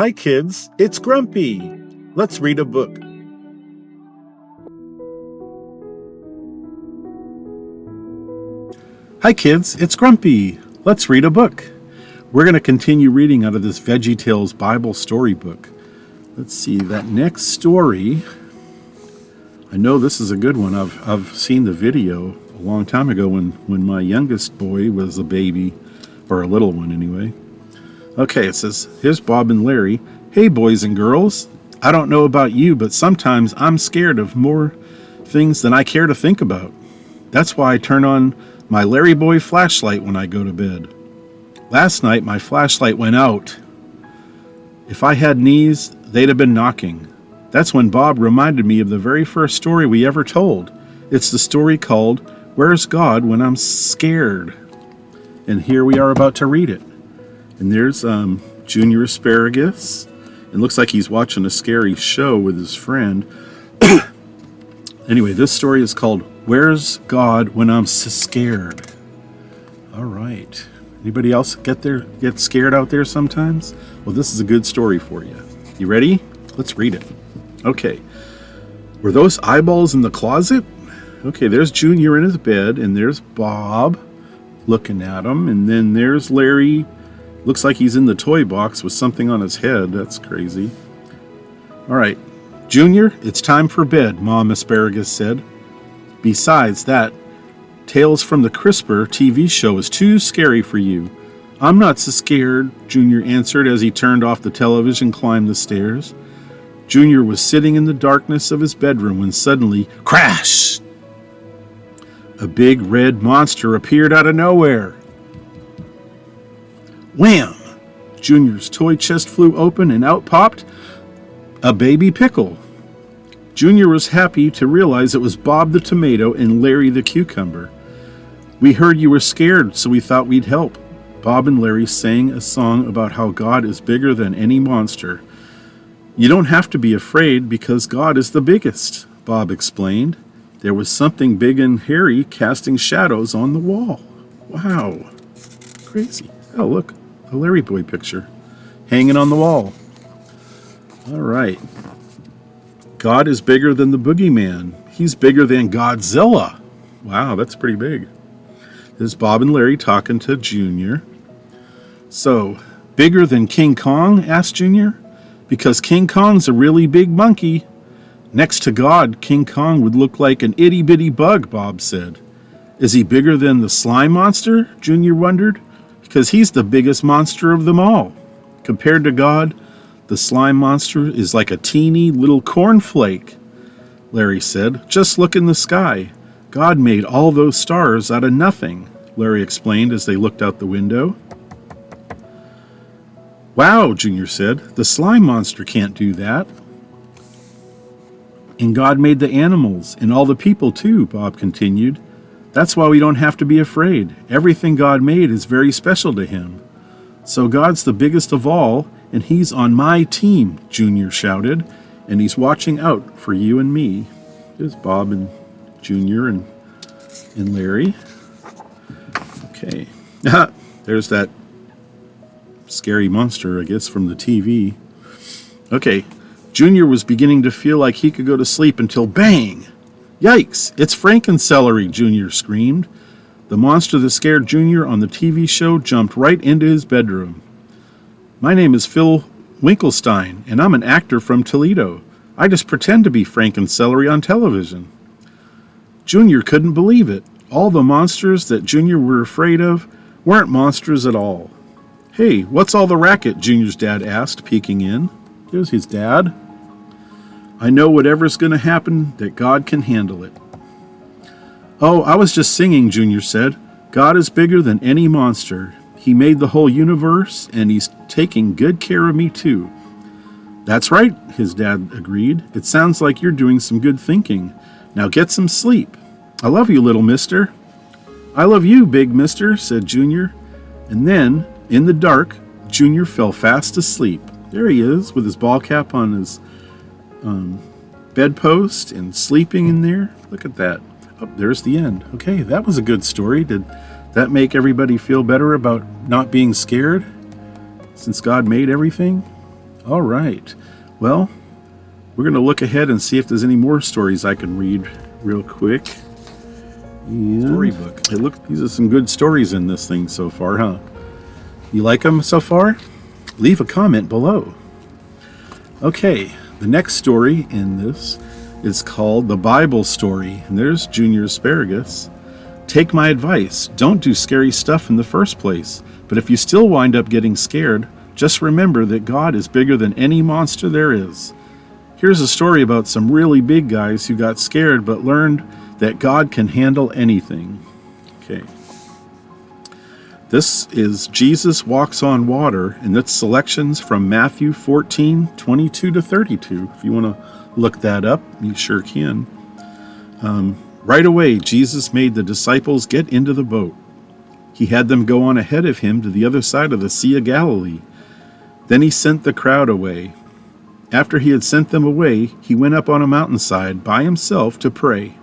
Hi kids, it's Grumpy. Let's read a book. Hi kids, it's Grumpy. Let's read a book. We're going to continue reading out of this VeggieTales Bible storybook. Let's see, that next story, I know this is a good one. I've seen the video a long time ago when my youngest boy was a baby, or a little one anyway. Okay, it says, here's Bob and Larry. Hey boys and girls, I don't know about you, but sometimes I'm scared of more things than I care to think about. That's why I turn on my Larry Boy flashlight when I go to bed. Last night my flashlight went out. If I had knees, they'd have been knocking. That's when Bob reminded me of the very first story we ever told. It's the story called, Where's God When I'm Scared? And here we are about to read it. And there's Junior Asparagus. It looks like he's watching a scary show with his friend. Anyway, this story is called Where's God When I'm Scared? All right. Anybody else get scared out there sometimes? Well, this is a good story for you. You ready? Let's read it. Okay. Were those eyeballs in the closet? Okay, there's Junior in his bed, and there's Bob looking at him, and then there's Larry. Looks like he's in the toy box with something on his head. That's crazy. All right. Junior, it's time for bed, Mom Asparagus said. Besides that, Tales from the Crisper TV show is too scary for you. I'm not so scared, Junior answered as he turned off the television and climbed the stairs. Junior was sitting in the darkness of his bedroom when suddenly, crash! A big red monster appeared out of nowhere. Wham! Junior's toy chest flew open and out popped a baby pickle. Junior was happy to realize it was Bob the tomato and Larry the cucumber. We heard you were scared, so we thought we'd help. Bob and Larry sang a song about how God is bigger than any monster. You don't have to be afraid because God is the biggest, Bob explained. There was something big and hairy casting shadows on the wall. Wow. Crazy. Oh, look. A Larry Boy picture hanging on the wall. All right. God is bigger than the boogeyman. He's bigger than Godzilla. Wow, that's pretty big. There's Bob and Larry talking to Junior. So, bigger than King Kong? Asked Junior. Because King Kong's a really big monkey. Next to God, King Kong would look like an itty-bitty bug, Bob said. Is he bigger than the slime monster? Junior wondered. Because he's the biggest monster of them all. Compared to God, the slime monster is like a teeny little cornflake, Larry said. Just look in the sky. God made all those stars out of nothing, Larry explained as they looked out the window. Wow, Junior said. The slime monster can't do that. And God made the animals and all the people too, Bob continued. That's why we don't have to be afraid. Everything God made is very special to him. So God's the biggest of all, and he's on my team, Junior shouted, and he's watching out for you and me. There's Bob and Junior and Larry. Okay. There's that scary monster, I guess, from the TV. Okay. Junior was beginning to feel like he could go to sleep until bang! Yikes! It's Frankencelery, Junior screamed. The monster that scared Junior on the TV show jumped right into his bedroom. My name is Phil Winkelstein, and I'm an actor from Toledo. I just pretend to be Frankencelery on television. Junior couldn't believe it. All the monsters that Junior were afraid of weren't monsters at all. Hey, what's all the racket? Junior's dad asked, peeking in. There's his dad. I know whatever's going to happen, that God can handle it. Oh, I was just singing, Junior said. God is bigger than any monster. He made the whole universe, and he's taking good care of me, too. That's right, his dad agreed. It sounds like you're doing some good thinking. Now get some sleep. I love you, little mister. I love you, big mister, said Junior. And then, in the dark, Junior fell fast asleep. There he is, with his ball cap on his bedpost and sleeping in there. Look at that. Oh, there's the end. Okay, that was a good story. Did that make everybody feel better about not being scared since God made everything? All right. Well, we're going to look ahead and see if there's any more stories I can read real quick. And Storybook. Hey, look, these are some good stories in this thing so far, huh? You like them so far? Leave a comment below. Okay, the next story in this is called The Bible Story. And there's Junior Asparagus. Take my advice. Don't do scary stuff in the first place. But if you still wind up getting scared, just remember that God is bigger than any monster there is. Here's a story about some really big guys who got scared but learned that God can handle anything. Okay. This is Jesus Walks on Water, and that's selections from Matthew 14:22 to 32. If you want to look that up, you sure can. Right away, Jesus made the disciples get into the boat. He had them go on ahead of him to the other side of the Sea of Galilee. Then he sent the crowd away. After he had sent them away, he went up on a mountainside by himself to pray.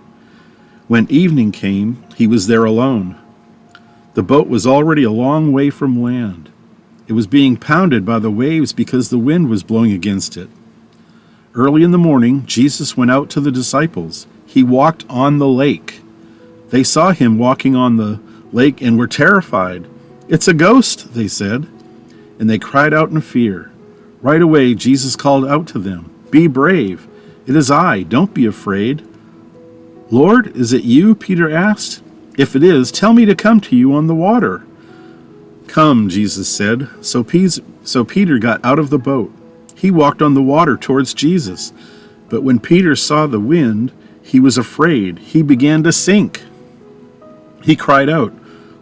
When evening came, he was there alone. The boat was already a long way from land. It was being pounded by the waves because the wind was blowing against it. Early in the morning, Jesus went out to the disciples. He walked on the lake. They saw him walking on the lake and were terrified. "It's a ghost," they said, and they cried out in fear. Right away, Jesus called out to them, "Be brave. It is I. Don't be afraid." "Lord, is it you?" Peter asked. "If it is, tell me to come to you on the water." "Come," Jesus said. So Peter got out of the boat. He walked on the water towards Jesus. But when Peter saw the wind, he was afraid. He began to sink. He cried out,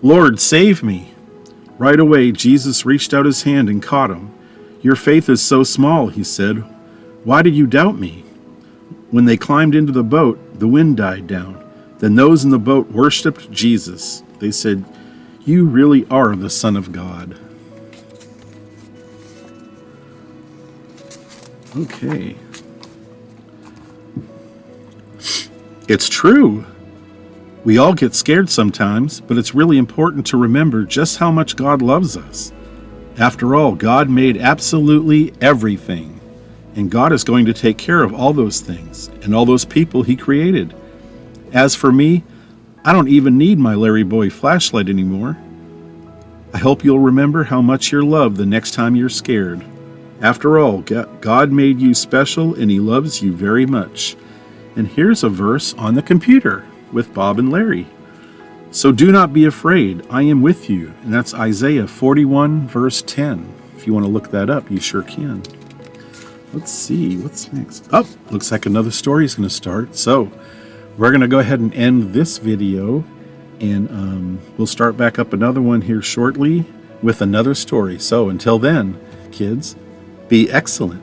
"Lord, save me." Right away, Jesus reached out his hand and caught him. "Your faith is so small," he said. "Why did you doubt me?" When they climbed into the boat, the wind died down. Then those in the boat worshipped Jesus. They said, "You really are the Son of God." Okay. It's true. We all get scared sometimes, but it's really important to remember just how much God loves us. After all, God made absolutely everything, and God is going to take care of all those things and all those people He created. As for me, I don't even need my Larry Boy flashlight anymore. I hope you'll remember how much you're loved the next time you're scared. After all, God made you special and He loves you very much. And here's a verse on the computer with Bob and Larry. So do not be afraid, I am with you. And that's Isaiah 41 verse 10. If you want to look that up, you sure can. Let's see, what's next? Oh, looks like another story is going to start. So we're going to go ahead and end this video, and we'll start back up another one here shortly with another story. So until then, kids, be excellent.